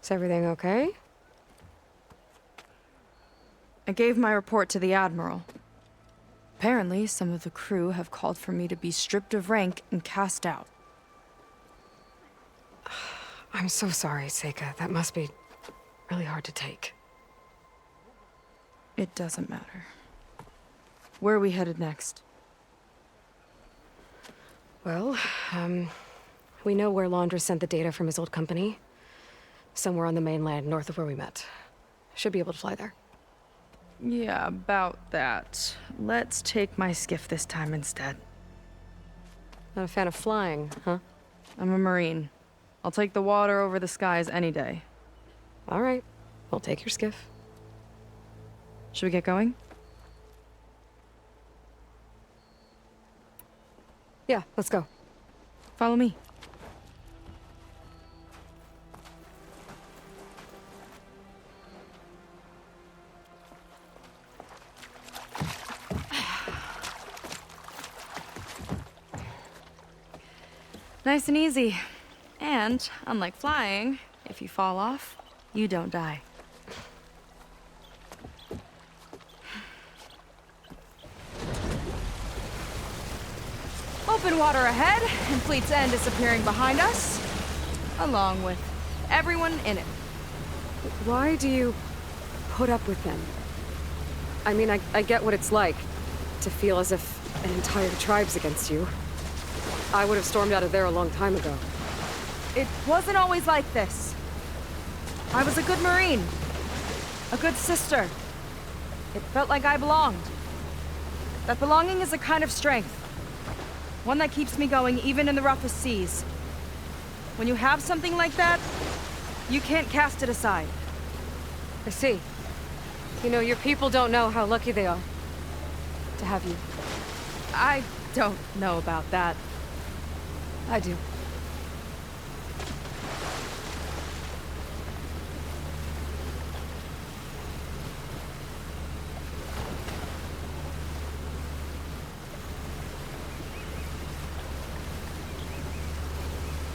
Is everything okay? I gave my report to the Admiral. Apparently, some of the crew have called for me to be stripped of rank and cast out. I'm so sorry, Seika. That must be really hard to take. It doesn't matter. Where are we headed next? Well, we know where Laundra sent the data from his old company. Somewhere on the mainland, north of where we met. Should be able to fly there. Yeah, about that. Let's take my skiff this time instead. Not a fan of flying, huh? I'm a Marine. I'll take the water over the skies any day. All right. We'll take your skiff. Should we get going? Yeah, let's go. Follow me. Nice and easy. And, unlike flying, if you fall off, you don't die. Open water ahead, and Fleet's End disappearing behind us, along with everyone in it. Why do you put up with them? I mean, I get what it's like to feel as if an entire tribe's against you. I would have stormed out of there a long time ago. It wasn't always like this. I was a good Marine. A good sister. It felt like I belonged. That belonging is a kind of strength. One that keeps me going even in the roughest seas. When you have something like that, you can't cast it aside. I see. You know, your people don't know how lucky they are to have you. I don't know about that. I do.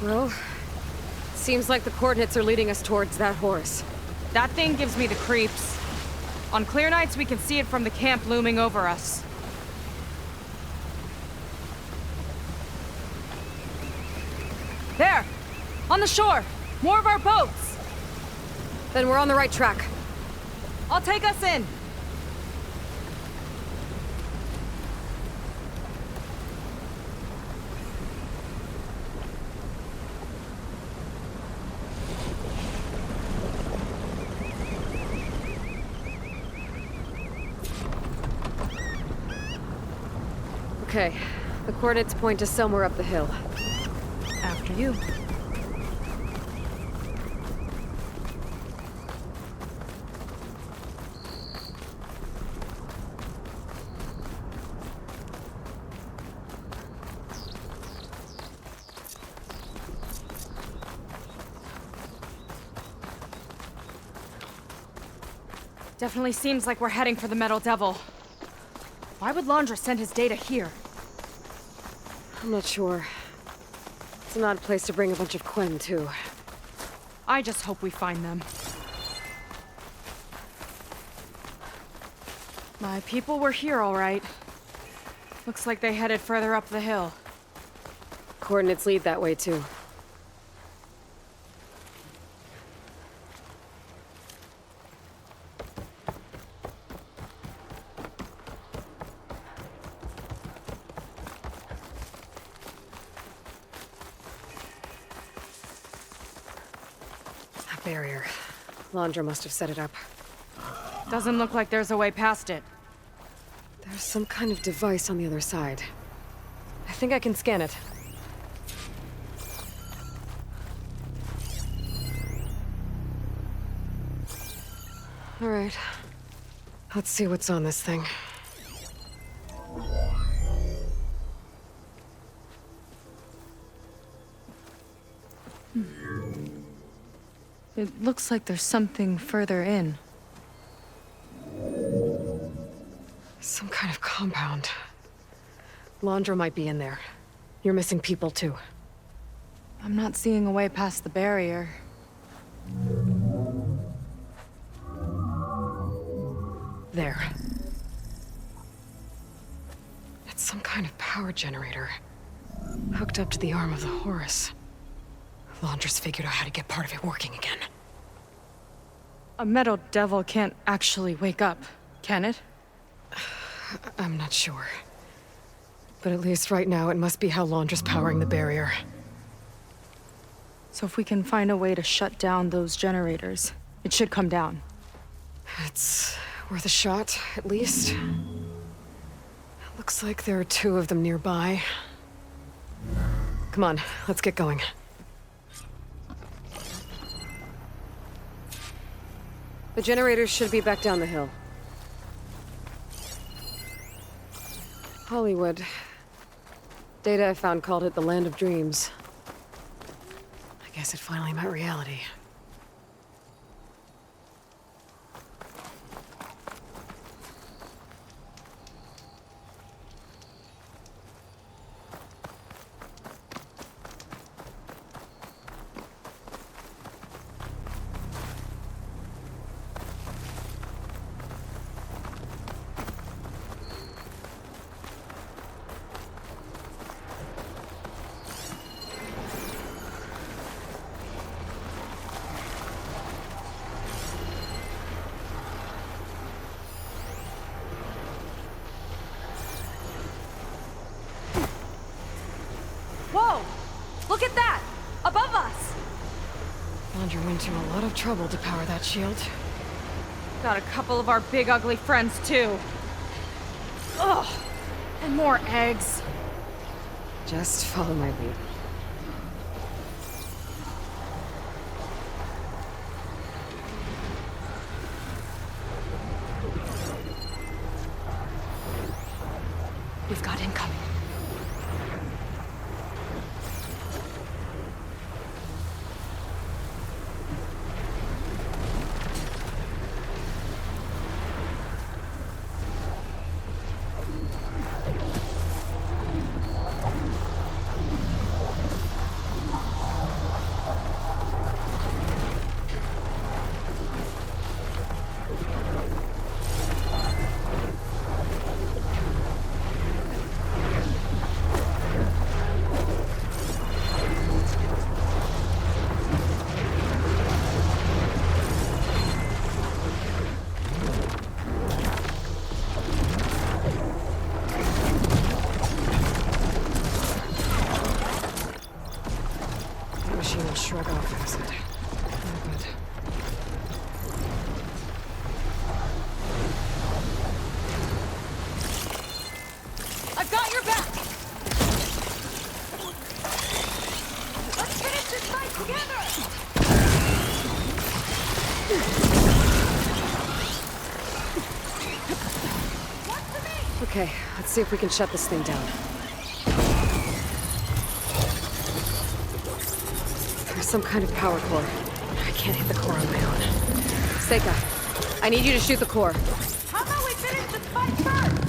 Well, seems like the coordinates are leading us towards that horse. That thing gives me the creeps. On clear nights, we can see it from the camp looming over us. There! On the shore! More of our boats! Then we're on the right track. I'll take us in! Okay, the coordinates point to somewhere up the hill. After you. Definitely seems like we're heading for the Metal Devil. Why would Laundra send his data here? I'm not sure. It's an odd place to bring a bunch of Quen, too. I just hope we find them. My people were here, all right. Looks like they headed further up the hill. Coordinates lead that way, too. That barrier. Laundra must have set it up. Doesn't look like there's a way past it. There's some kind of device on the other side. I think I can scan it. All right. Let's see what's on this thing. It looks like there's something further in. Some kind of compound. Laundra might be in there. You're missing people, too. I'm not seeing a way past the barrier. There. It's some kind of power generator. Hooked up to the arm of the Horus. Laundress figured out how to get part of it working again. A metal devil can't actually wake up, can it? I'm not sure. But at least right now, it must be how Laundra's powering the barrier. So if we can find a way to shut down those generators, it should come down. It's worth a shot, at least. Looks like there are 2 of them nearby. Come on, let's get going. The generators should be back down the hill. Hollywood. Data I found called it the Land of Dreams. I guess it finally met reality. Whoa! Look at that! Above us! Laundry went to a lot of trouble to power that shield. Got a couple of our big ugly friends, too. Ugh! And more eggs. Just follow my lead. We've got incoming. Shrug off acid. No good. I've got your back! Let's finish this fight together! Okay, let's see if we can shut this thing down. There's some kind of power core. I can't hit the core on my own. Seika, I need you to shoot the core. How about we finish this fight first?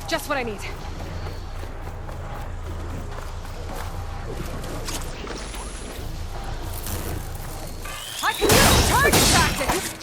Just what I need. I can use target tactics!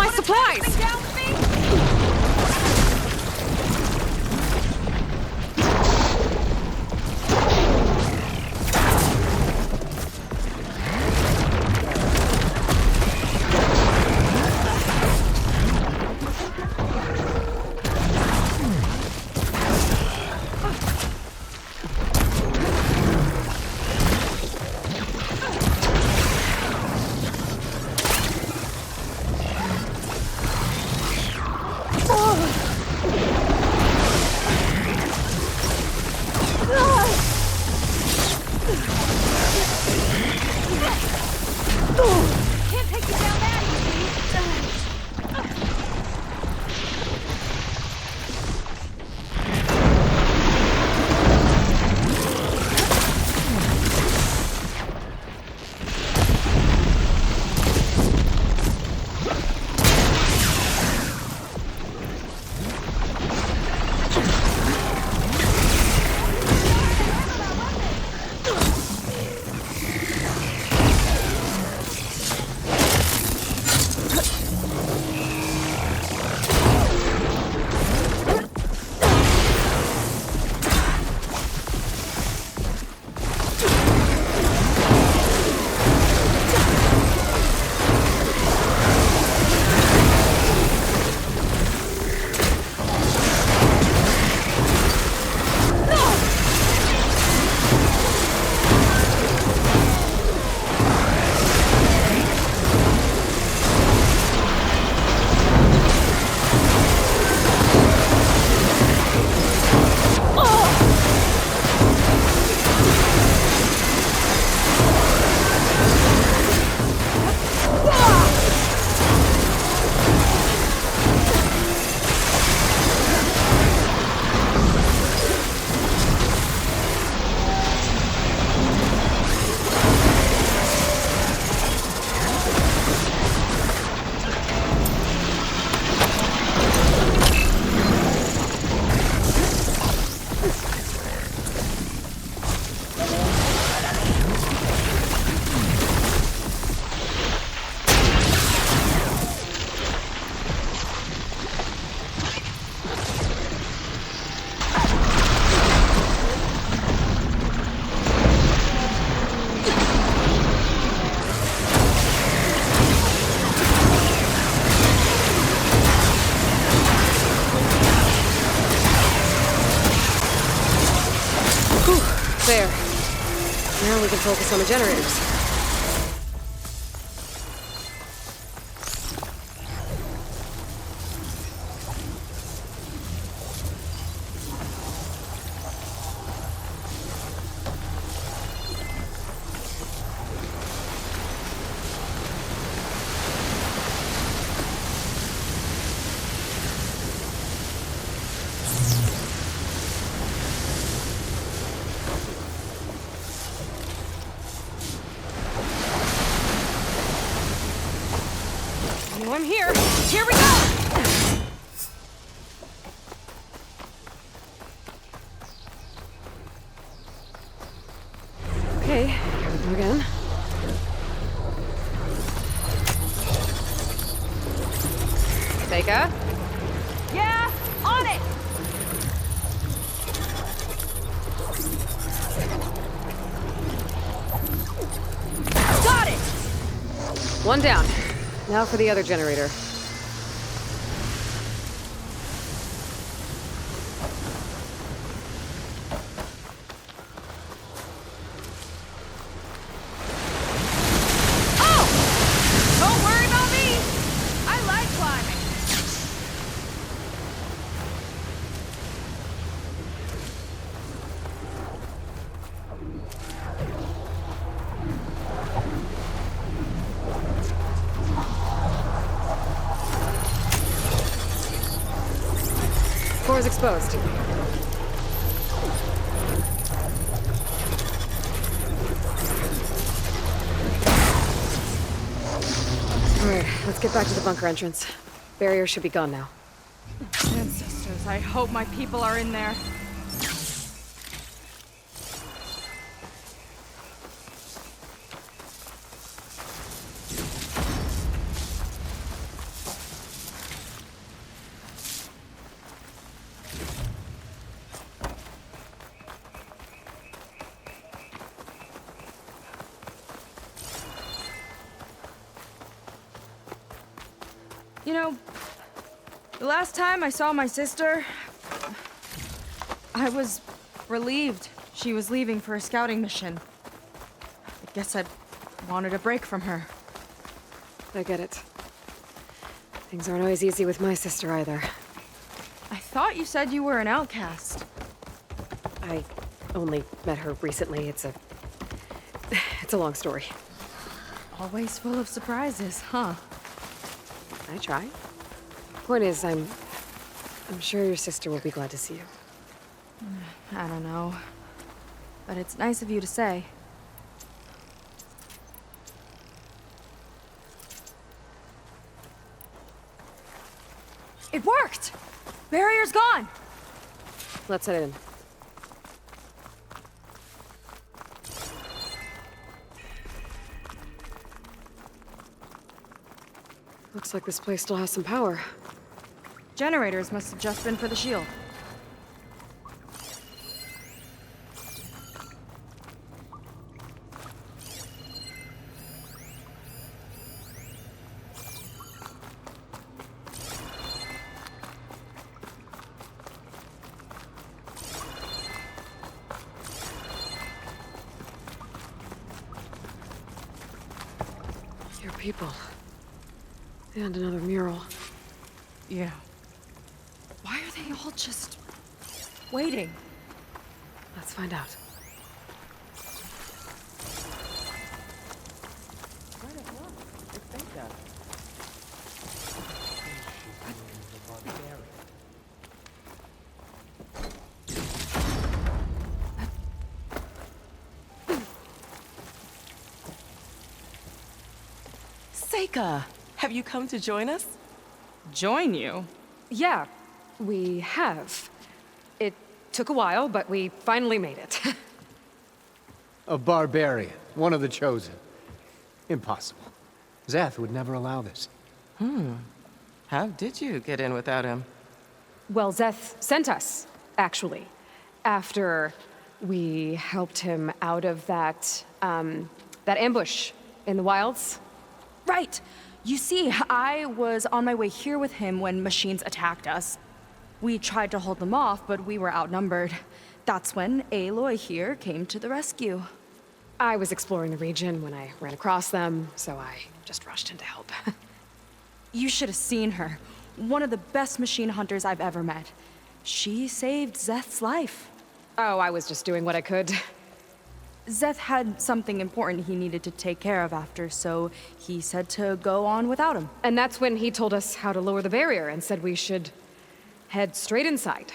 the supplies! Coming down with me? Can't take you down that easy. There. Now we can focus on the generators. I'm here. Here we go! Okay, here we go again. Vega? Yeah, on it! Got it! One down. Now for the other generator. Oh! Don't worry about me! I like climbing. Floor is exposed. Alright, let's get back to the bunker entrance. Barrier should be gone now. Ancestors, I hope my people are in there. You know, the last time I saw my sister, I was relieved she was leaving for a scouting mission. I guess I'd wanted a break from her. I get it. Things aren't always easy with my sister either. I thought you said you were an outcast. I only met her recently. It's a long story. Always full of surprises, huh? I try. Point is, I'm sure your sister will be glad to see you. I don't know. But it's nice of you to say. It worked! Barrier's gone! Let's head in. Looks like this place still has some power. Generators must have just been for the shield. Your people. And another mural. Yeah. Why are they all just waiting? Let's find out. Seika, have you come to join us? Join you? Yeah, we have. It took a while, but we finally made it. A barbarian, one of the chosen. Impossible. Zeth would never allow this. How did you get in without him? Well, Zeth sent us, actually, after we helped him out of that ambush in the wilds. Right! You see, I was on my way here with him when machines attacked us. We tried to hold them off, but we were outnumbered. That's when Aloy here came to the rescue. I was exploring the region when I ran across them, so I just rushed in to help. You should have seen her. One of the best machine hunters I've ever met. She saved Zeth's life. Oh, I was just doing what I could. Zeth had something important he needed to take care of after, so he said to go on without him. And that's when he told us how to lower the barrier and said we should head straight inside.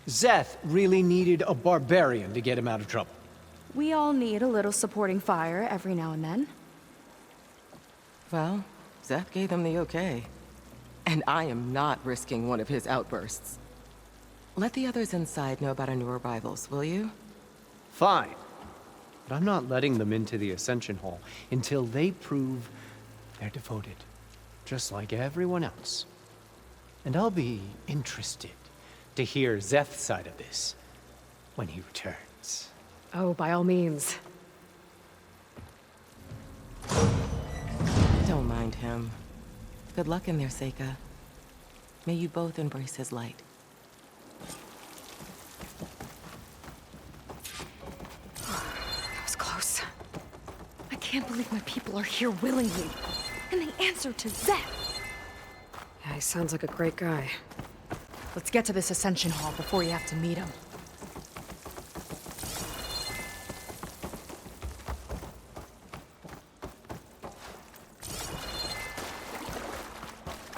Zeth really needed a barbarian to get him out of trouble. We all need a little supporting fire every now and then. Well, Zeth gave them the okay. And I am not risking one of his outbursts. Let the others inside know about our new arrivals, will you? Fine. But I'm not letting them into the Ascension Hall until they prove they're devoted. Just like everyone else. And I'll be interested to hear Zeth's side of this when he returns. Oh, by all means. Don't mind him. Good luck in there, Seika. May you both embrace his light. That was close. I can't believe my people are here willingly. And they answer to Zeth. Yeah, he sounds like a great guy. Let's get to this Ascension Hall before you have to meet him.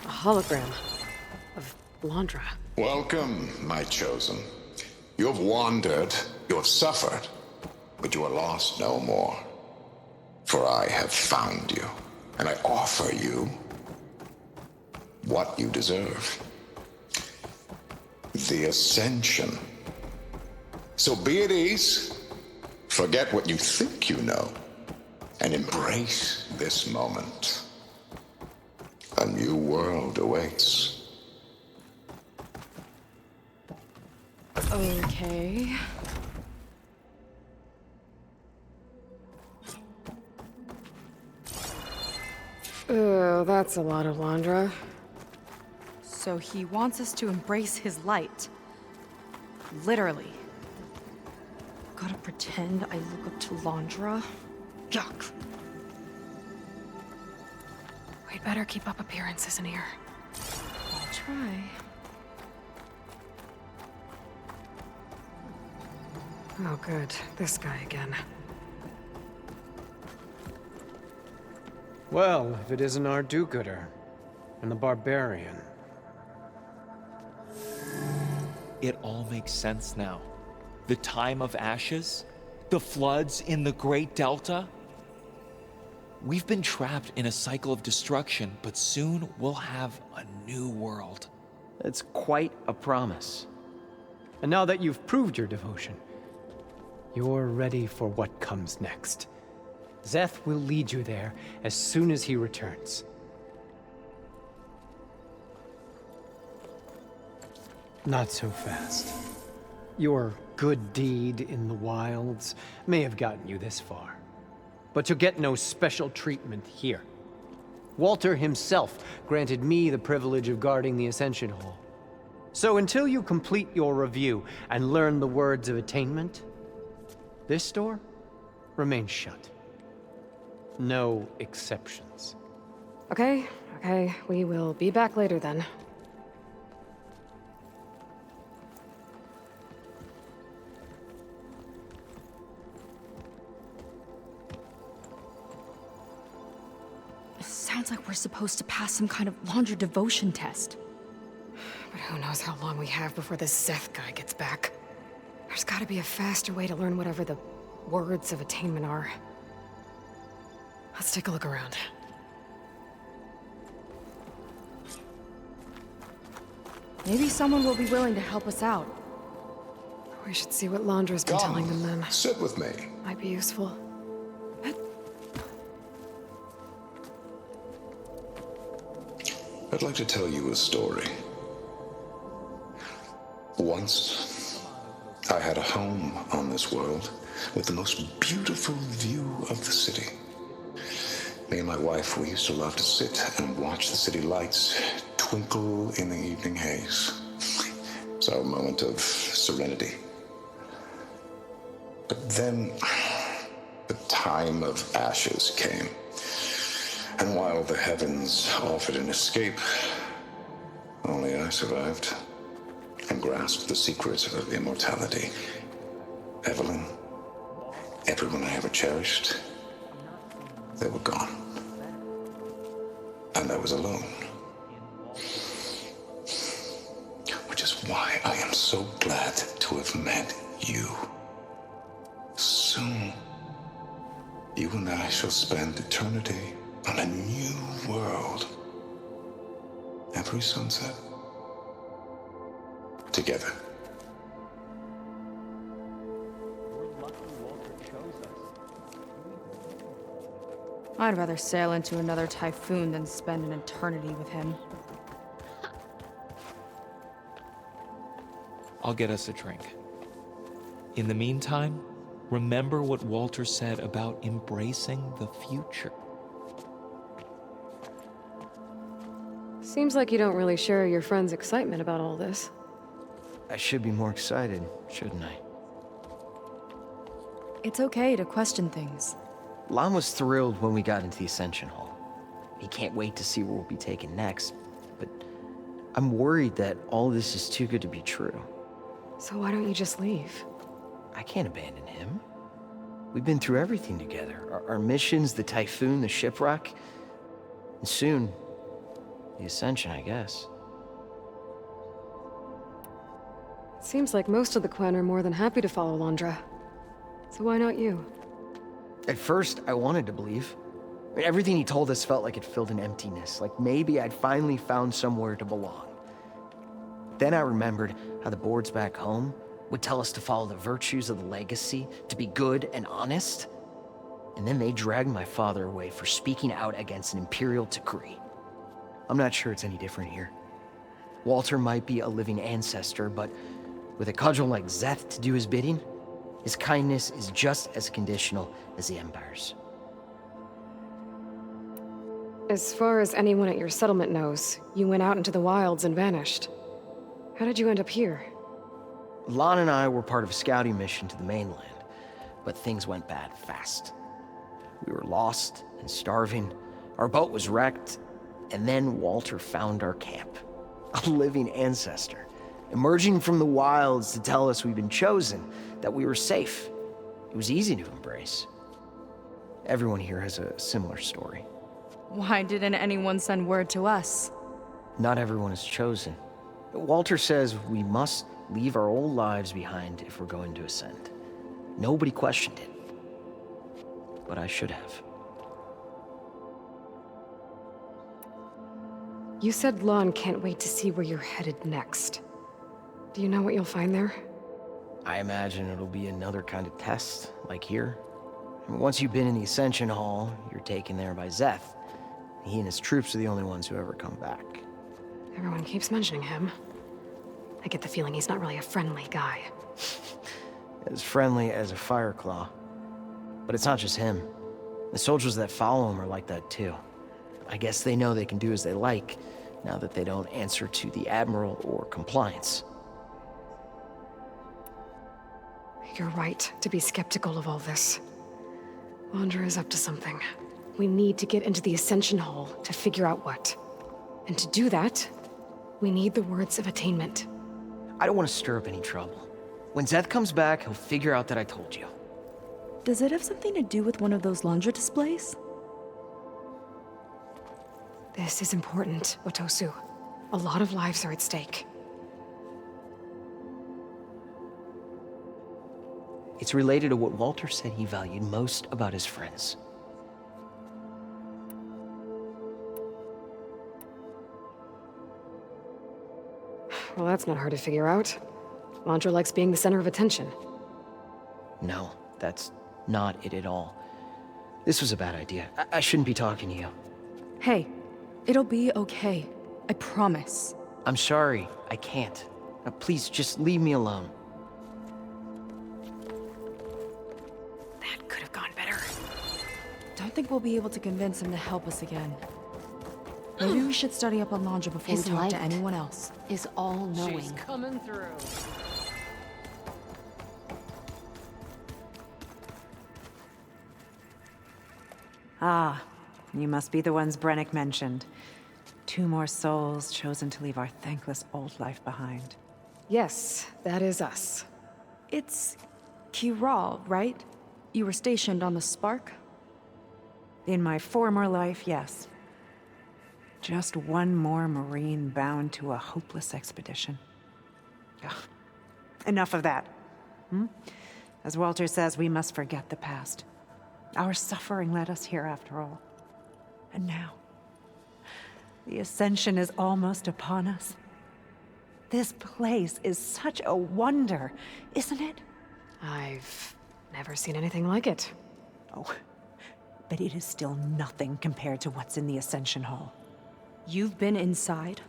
A hologram of Landra. Welcome, my chosen. You have wandered, you have suffered, but you are lost no more. For I have found you, and I offer you what you deserve. The Ascension. So be at ease, forget what you think you know, and embrace this moment. A new world awaits. Okay. Oh, that's a lot of Landra. So he wants us to embrace his light. Literally. Gotta pretend I look up to Landra? Yuck. We'd better keep up appearances in here. I'll try. Oh, good. This guy again. Well, if it isn't our do-gooder and the barbarian. It all makes sense now. The time of ashes, the floods in the Great Delta. We've been trapped in a cycle of destruction, but soon we'll have a new world. It's quite a promise. And now that you've proved your devotion, you're ready for what comes next. Zeth will lead you there as soon as he returns. Not so fast. Your good deed in the wilds may have gotten you this far, but you'll get no special treatment here. Walter himself granted me the privilege of guarding the Ascension Hall. So until you complete your review and learn the words of attainment, this door remains shut. No exceptions. Okay, we will be back later then. Sounds like we're supposed to pass some kind of Landra devotion test. But who knows how long we have before this Zeth guy gets back. There's gotta be a faster way to learn whatever the words of attainment are. Let's take a look around. Maybe someone will be willing to help us out. We should see what Landra's been telling them then. Sit with me. Might be useful. I'd like to tell you a story. Once, I had a home on this world with the most beautiful view of the city. Me and my wife, we used to love to sit and watch the city lights twinkle in the evening haze. It's our moment of serenity. But then, the time of ashes came. And while the heavens offered an escape, only I survived and grasped the secret of immortality. Evelyn, everyone I ever cherished, they were gone. And I was alone. Which is why I am so glad to have met you. Soon, you and I shall spend eternity on a new world. Every sunset. Together. I'd rather sail into another typhoon than spend an eternity with him. I'll get us a drink. In the meantime, remember what Walter said about embracing the future. Seems like you don't really share your friend's excitement about all this. I should be more excited, shouldn't I? It's okay to question things. Lon was thrilled when we got into the Ascension Hall. He can't wait to see where we'll be taken next, but I'm worried that all this is too good to be true. So why don't you just leave? I can't abandon him. We've been through everything together. Our missions, the typhoon, the shipwreck, and soon, the Ascension, I guess. It seems like most of the Quen are more than happy to follow Landra. So why not you? At first, I wanted to believe. I mean, everything he told us felt like it filled an emptiness, like maybe I'd finally found somewhere to belong. Then I remembered how the boards back home would tell us to follow the virtues of the legacy, to be good and honest. And then they dragged my father away for speaking out against an imperial decree. I'm not sure it's any different here. Walter might be a living ancestor, but with a cudgel like Zeth to do his bidding, his kindness is just as conditional as the Empire's. As far as anyone at your settlement knows, you went out into the wilds and vanished. How did you end up here? Lon and I were part of a scouting mission to the mainland, but things went bad fast. We were lost and starving, our boat was wrecked, and then Walter found our camp. A living ancestor, emerging from the wilds to tell us we'd been chosen, that we were safe. It was easy to embrace. Everyone here has a similar story. Why didn't anyone send word to us? Not everyone is chosen. Walter says we must leave our old lives behind if we're going to ascend. Nobody questioned it. But I should have. You said Lon can't wait to see where you're headed next. Do you know what you'll find there? I imagine it'll be another kind of test, like here. And once you've been in the Ascension Hall, you're taken there by Zeth. He and his troops are the only ones who ever come back. Everyone keeps mentioning him. I get the feeling he's not really a friendly guy. As friendly as a Fireclaw. But it's not just him. The soldiers that follow him are like that too. I guess they know they can do as they like, now that they don't answer to the Admiral or Compliance. You're right to be skeptical of all this. Wander is up to something. We need to get into the Ascension Hall to figure out what. And to do that, we need the words of attainment. I don't want to stir up any trouble. When Zeth comes back, he'll figure out that I told you. Does it have something to do with one of those laundry displays? This is important, Otosu. A lot of lives are at stake. It's related to what Walter said he valued most about his friends. Well, that's not hard to figure out. Landra likes being the center of attention. No, that's not it at all. This was a bad idea. I shouldn't be talking to you. Hey, it'll be okay. I promise. I'm sorry, I can't. Now, please, just leave me alone. That could have gone better. Don't think we'll be able to convince him to help us again. Maybe we should study up on Landra before His we talk to light anyone else. is all-knowing. She's coming through. Ah, you must be the ones Brennick mentioned. 2 more souls chosen to leave our thankless old life behind. Yes, that is us. It's Kiral, right? You were stationed on the Spark? In my former life, yes. Just one more Marine bound to a hopeless expedition. Ugh. Enough of that. As Walter says, we must forget the past. Our suffering led us here after all. And now, the Ascension is almost upon us. This place is such a wonder, isn't it? I've never seen anything like it. Oh, but it is still nothing compared to what's in the Ascension Hall. You've been inside?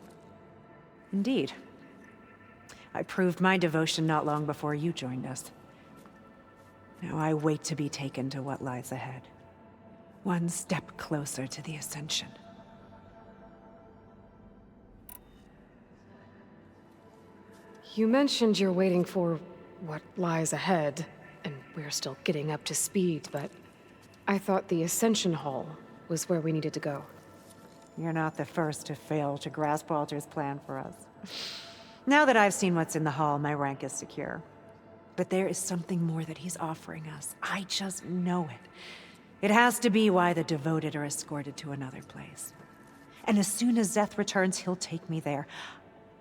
Indeed. I proved my devotion not long before you joined us. Now I wait to be taken to what lies ahead. One step closer to the Ascension. You mentioned you're waiting for what lies ahead, and we're still getting up to speed, but I thought the Ascension Hall was where we needed to go. You're not the first to fail to grasp Walter's plan for us. Now that I've seen what's in the hall, my rank is secure. But there is something more that he's offering us. I just know it. It has to be why the devoted are escorted to another place. And as soon as Zeth returns, he'll take me there.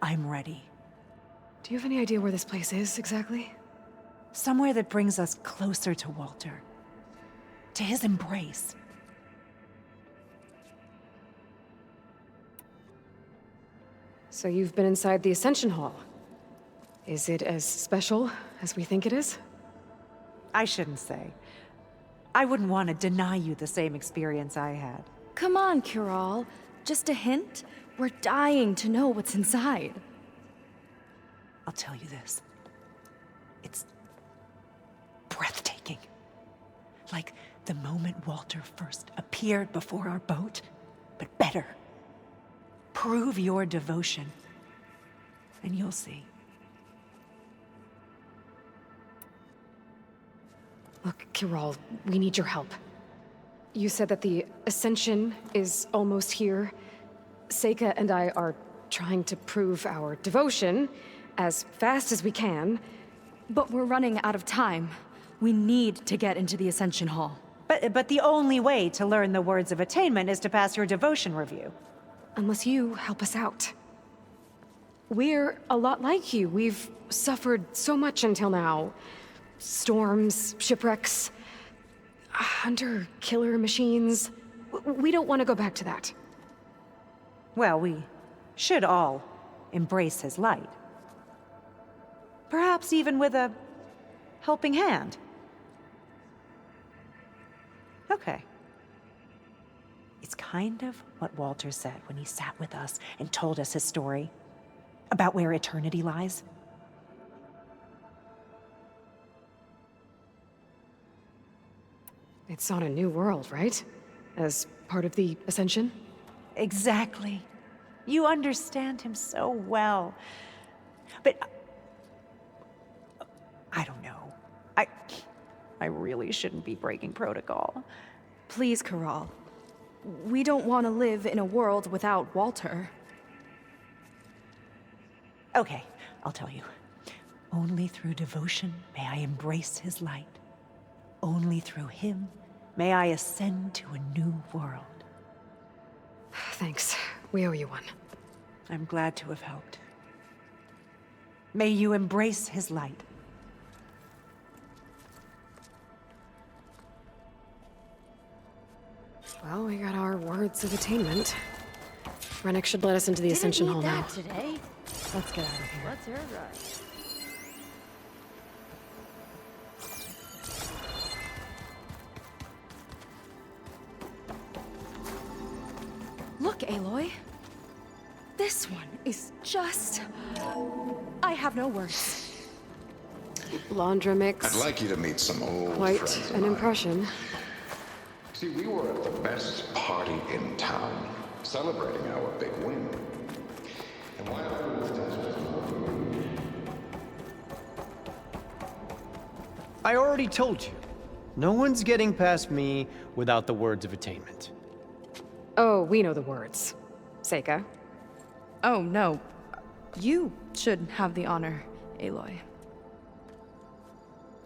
I'm ready. Do you have any idea where this place is, exactly? Somewhere that brings us closer to Walter. To his embrace. So you've been inside the Ascension Hall. Is it as special as we think it is? I shouldn't say. I wouldn't want to deny you the same experience I had. Come on, Kiral. Just a hint? We're dying to know what's inside. I'll tell you this. It's breathtaking. Like the moment Walter first appeared before our boat, but better. Prove your devotion, and you'll see. Look, Kirol, we need your help. You said that the Ascension is almost here. Seika and I are trying to prove our devotion as fast as we can. But we're running out of time. We need to get into the Ascension Hall. But the only way to learn the words of attainment is to pass your devotion review. Unless you help us out. We're a lot like you. We've suffered so much until now. Storms, shipwrecks, hunter-killer machines. We don't want to go back to that. Well, we should all embrace his light. Perhaps even with a helping hand. Okay. It's kind of what Walter said when he sat with us and told us his story about where eternity lies. It's on a new world, right? As part of the Ascension? Exactly. You understand him so well. But I don't know. I really shouldn't be breaking protocol. Please, Kirol. We don't want to live in a world without Walter. Okay, I'll tell you. Only through devotion may I embrace his light. Only through him may I ascend to a new world. Thanks. We owe you one. I'm glad to have helped. May you embrace his light. Well, we got our words of attainment. Rennick should let us into the Ascension Hall now. Today. Let's get out of here. Let's air drive. Look, Aloy. This one is just... I have no words. Laundra mix. I'd like you to meet some old Quite friends of an mine. impression. See, we were at the best party in town, celebrating our big win. And while I was I already told you. No one's getting past me without the words of attainment. Oh, we know the words. Seika. Oh, no. You should have the honor, Aloy.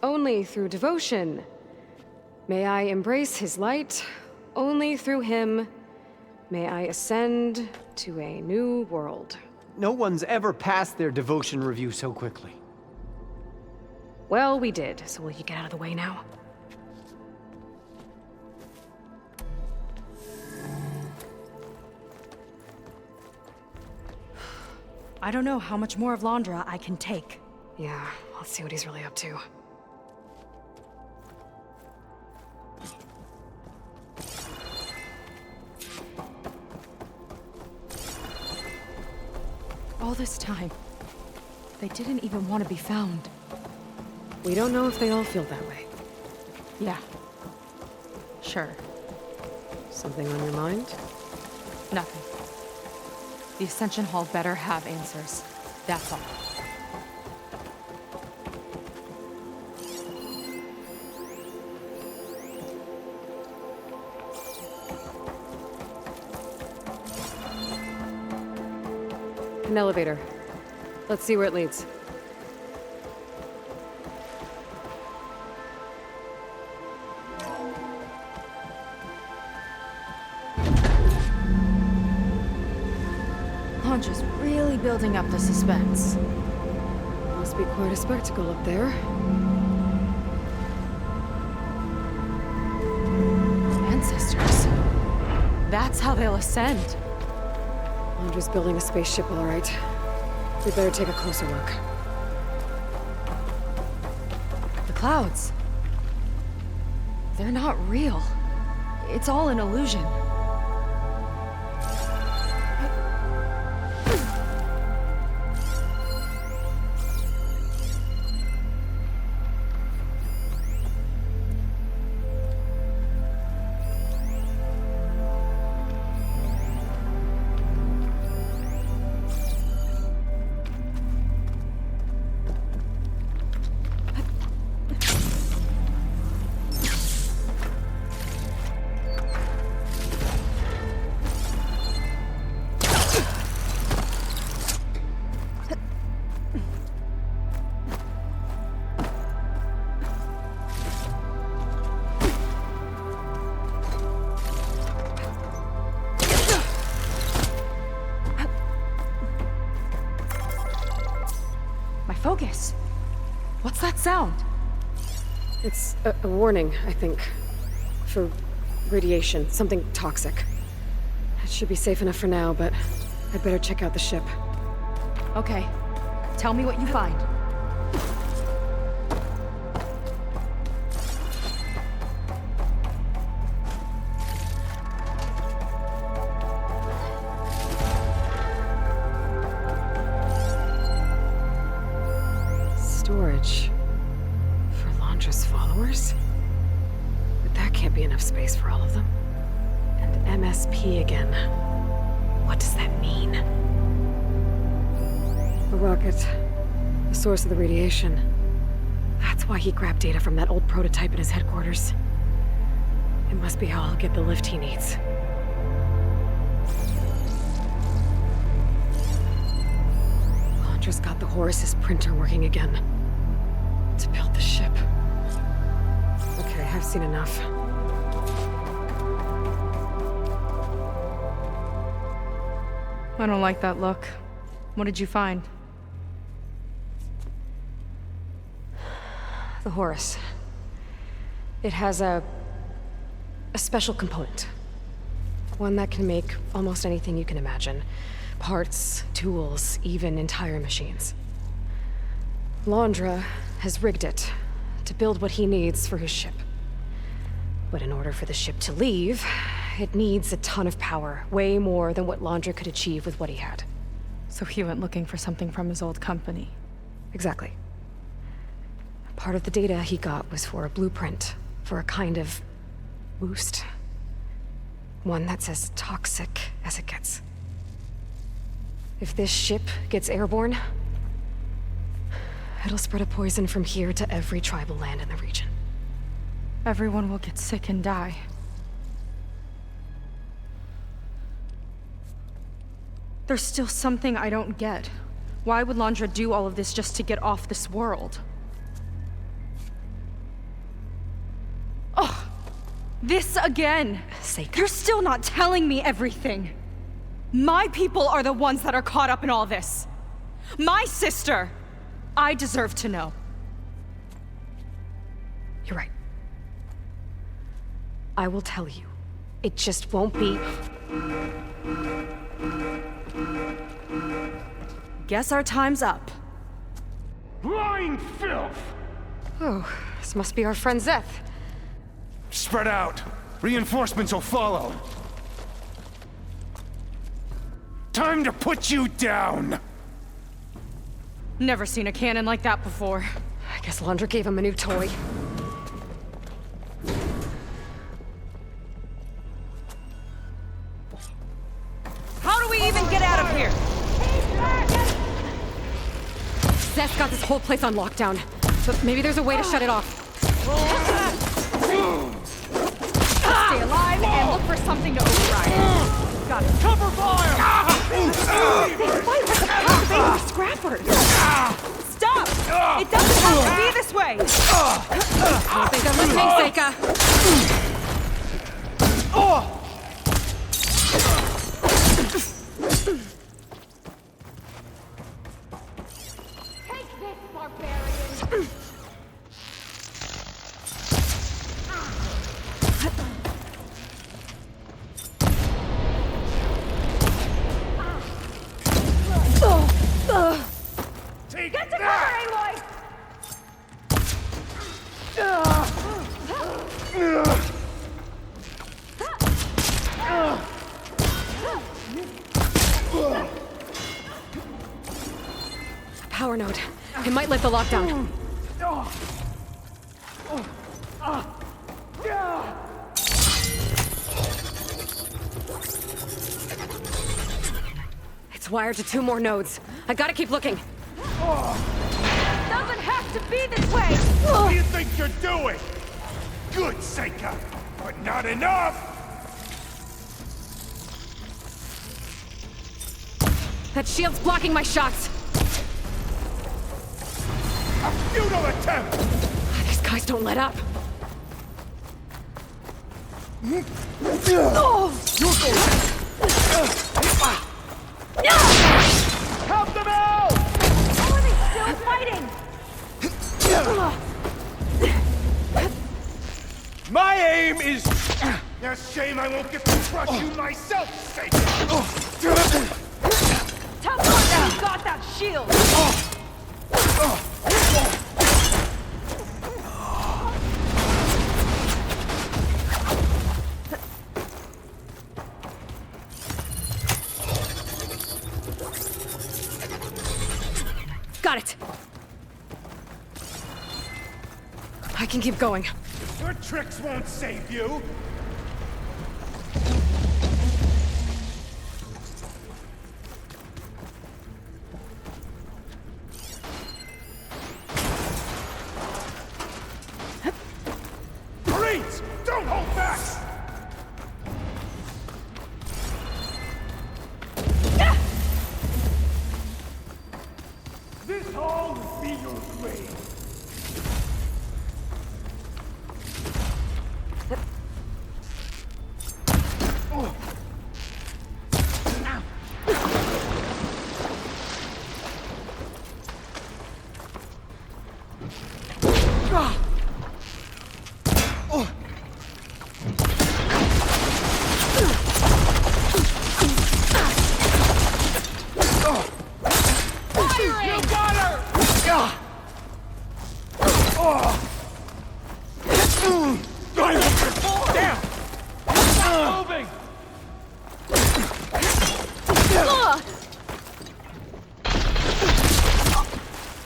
Only through devotion may I embrace his light. Only through him may I ascend to a new world. No one's ever passed their devotion review so quickly. Well, we did, so will you get out of the way now? I don't know how much more of Laundra I can take. Yeah, let's see what he's really up to. All this time, they didn't even want to be found. We don't know if they all feel that way. Yeah. Sure. Something on your mind? Nothing. The Ascension Hall better have answers. That's all. An elevator. Let's see where it leads. Laundra's really building up the suspense. Must be quite a spectacle up there. Ancestors. That's how they'll ascend. Laundra's building a spaceship, all right. We better take a closer look. The clouds. They're not real. It's all an illusion. Focus. What's that sound? It's a warning, I think. For radiation, something toxic. It should be safe enough for now, but I'd better check out the ship. Okay. Tell me what you find. Storage. For Londra's followers? But that can't be enough space for all of them. And MSP again. What does that mean? A rocket. The source of the radiation. That's why he grabbed data from that old prototype in his headquarters. It must be how I'll get the lift he needs. Londra's got the Horus's printer working again. To build the ship. Okay, I've seen enough. I don't like that look. What did you find? The Horus. It has a special component. One that can make almost anything you can imagine. Parts, tools, even entire machines. Londra has rigged it to build what he needs for his ship. But in order for the ship to leave, it needs a ton of power, way more than what Londra could achieve with what he had. So he went looking for something from his old company. Exactly. Part of the data he got was for a blueprint, for a kind of boost. One that's as toxic as it gets. If this ship gets airborne, it'll spread a poison from here to every tribal land in the region. Everyone will get sick and die. There's still something I don't get. Why would Londra do all of this just to get off this world? Oh, this again! Seika. You're still not telling me everything. My people are the ones that are caught up in all this. My sister! I deserve to know. You're right. I will tell you. It just won't be... Guess our time's up. Lying filth! Oh, this must be our friend Zeth. Spread out. Reinforcements will follow. Time to put you down! Never seen a cannon like that before. I guess Londra gave him a new toy. How do we even get out of here? Zeth's got this whole place on lockdown. But maybe there's a way to shut it off. Stay alive and look for something to override. Got it. Cover fire! Why was the baby scrapper? Stop! It doesn't have to be this way! I don't think I'm listening, Seika. Take this, barbarian! Get to cover, Aloy! Power node. It might lift the lockdown. It's wired to 2 more nodes. I gotta keep looking. Doesn't have to be this way! What do you think you're doing? Good, Seika, but not enough! That shield's blocking my shots. A futile attempt! These guys don't let up. Help them out! How are they still fighting? Yeah, shame I won't get to crush you myself, Satan! Tell Martha you got that shield! Got it. I can keep going. Your tricks won't save you! Marines! Don't hold back! This hall will be your grave!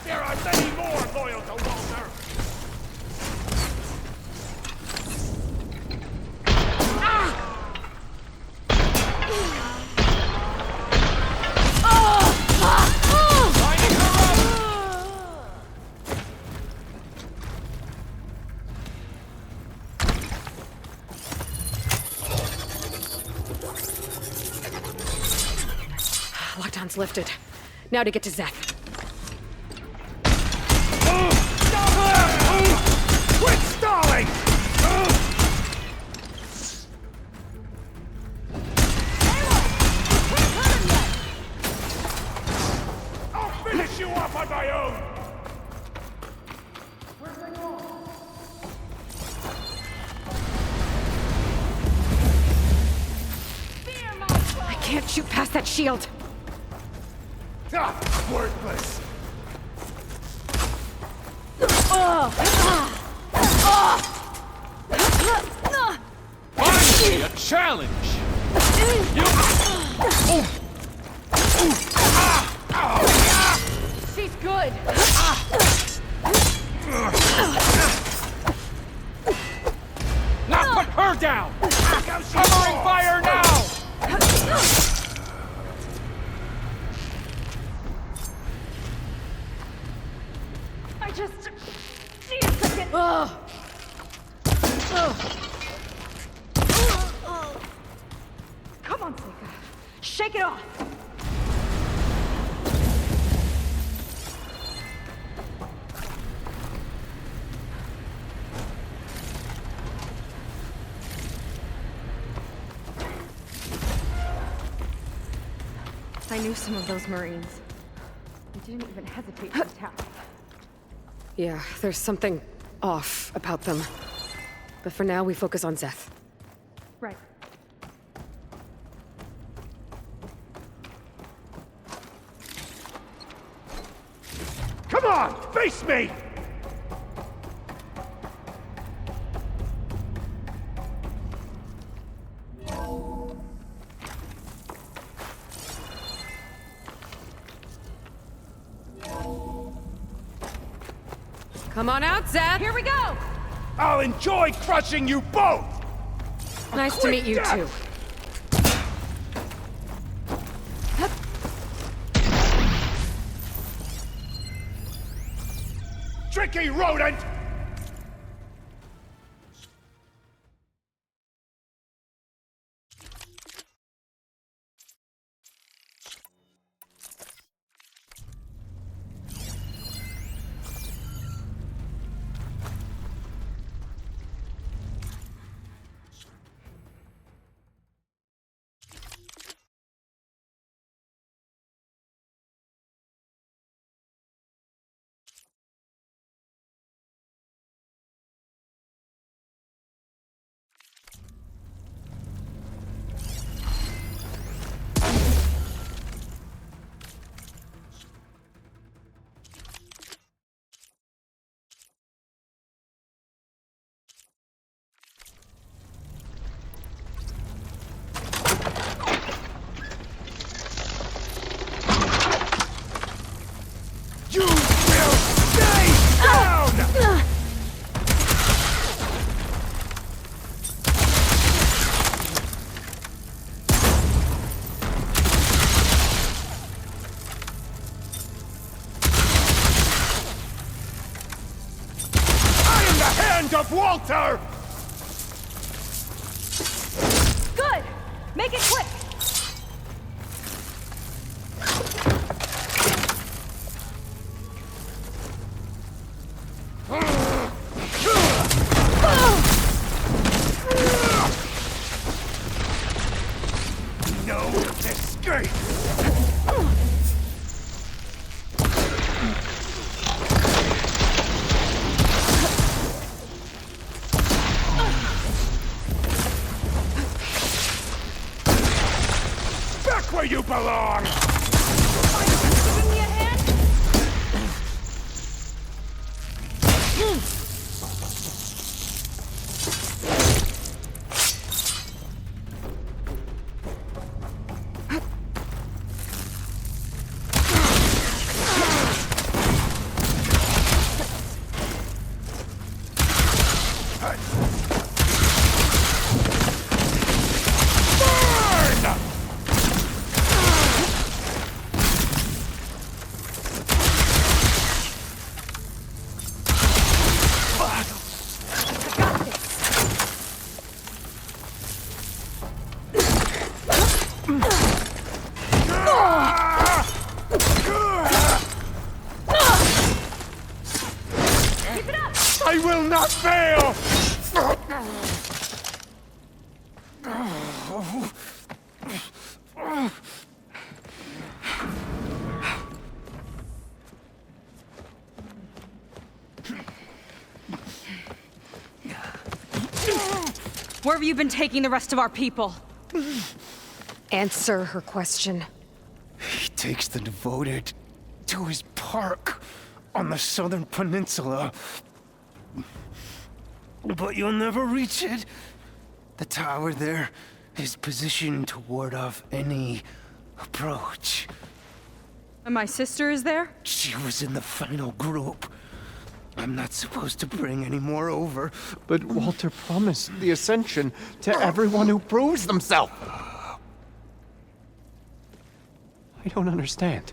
There are many more loyal to Walter! Lockdown's lifted. Now to get to Zeth. Quit stalling! I'll finish you off on my own! I can't shoot past that shield. Ah, worthless! Finally, a challenge! She's good! Now put her down! Covering fire now! I just need a second! Come on, Seika. Shake it off! I knew some of those Marines. They didn't even hesitate to attack. Yeah, there's something off about them. But for now, we focus on Zeth. Right. Come on, face me! Come on out, Zeth! Here we go! I'll enjoy crushing you both! Nice to meet you, death! too. Tricky rodent! of Walter! Good! Make it quick! No escape! Back where you belong! Giving me a hand? I will not fail! Where have you been taking the rest of our people? Answer her question. He takes the devoted to his park on the southern peninsula. But you'll never reach it. The tower there is positioned to ward off any approach. And my sister is there? She was in the final group. I'm not supposed to bring any more over. But Walter promised the Ascension to everyone who proves themselves. I don't understand.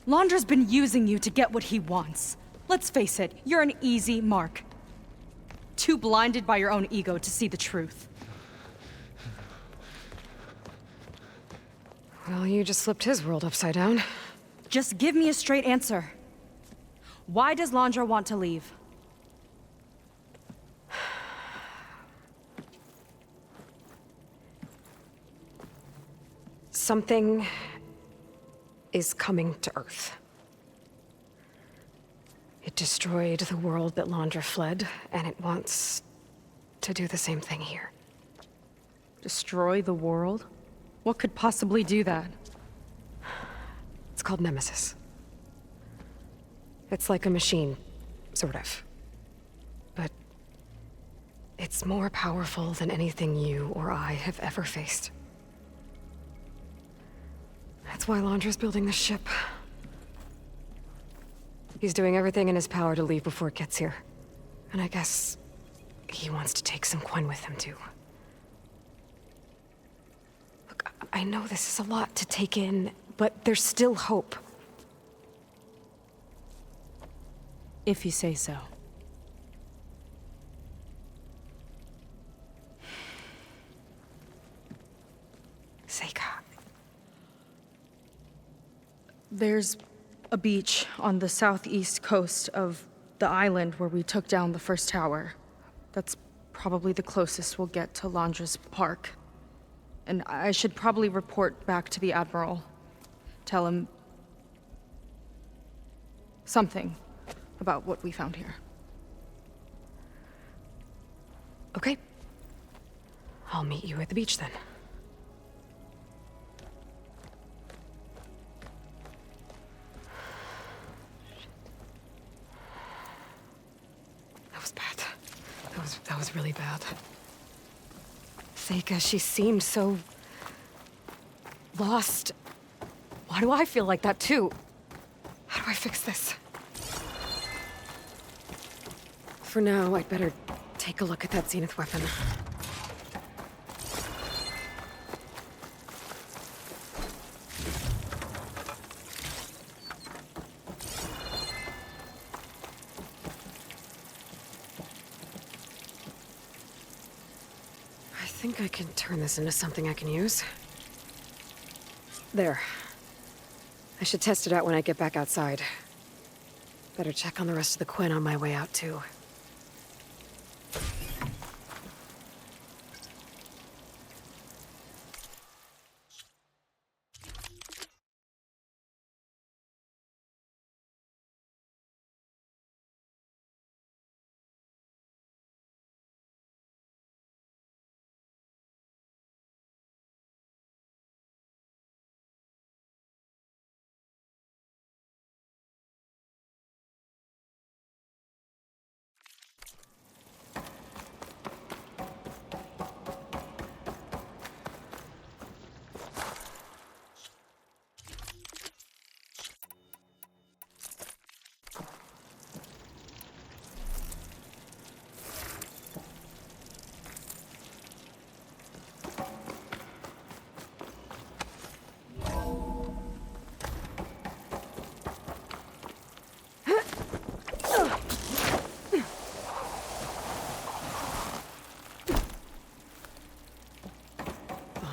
Londra's been using you to get what he wants. Let's face it, you're an easy mark. Too blinded by your own ego to see the truth. Well, you just flipped his world upside down. Just give me a straight answer. Why does Londra want to leave? Something is coming to Earth. It destroyed the world that Londra fled, and it wants to do the same thing here. Destroy the world? What could possibly do that? It's called Nemesis. It's like a machine, sort of. But it's more powerful than anything you or I have ever faced. That's why Londra's building this ship. He's doing everything in his power to leave before it gets here. And I guess he wants to take some coin with him, too. Look, I know this is a lot to take in, but there's still hope. If you say so. Seika. There's a beach on the southeast coast of the island where we took down the first tower. That's probably the closest we'll get to Londra's park. And I should probably report back to the Admiral. Tell him something about what we found here. Okay. I'll meet you at the beach then. That was bad. That was really bad. Seika, she seemed so lost. Why do I feel like that too? How do I fix this? For now, I'd better take a look at that Zenith weapon. think I can turn this into something I can use. There. I should test it out when I get back outside. Better check on the rest of the Quinn on my way out, too.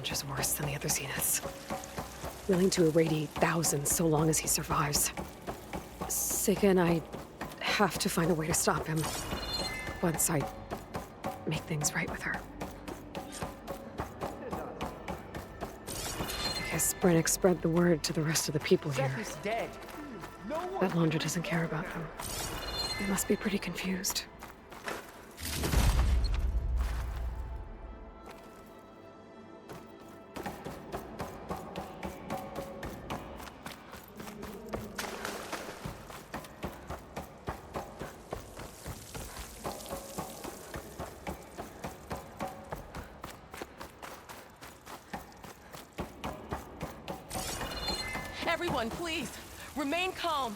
Just worse than the other Zeniths. Willing to irradiate thousands so long as he survives. Seika and I have to find a way to stop him. Once I make things right with her. I guess Brennick spread the word to the rest of the people here. Seth is dead. That Laundra doesn't care about them. They must be pretty confused. Everyone, please, remain calm.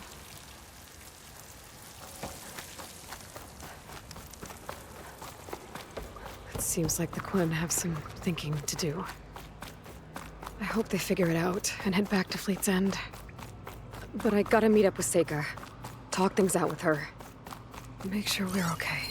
It seems like the Quinn have some thinking to do. I hope they figure it out and head back to Fleet's End. But I gotta meet up with Seika. Talk things out with her. Make sure we're okay.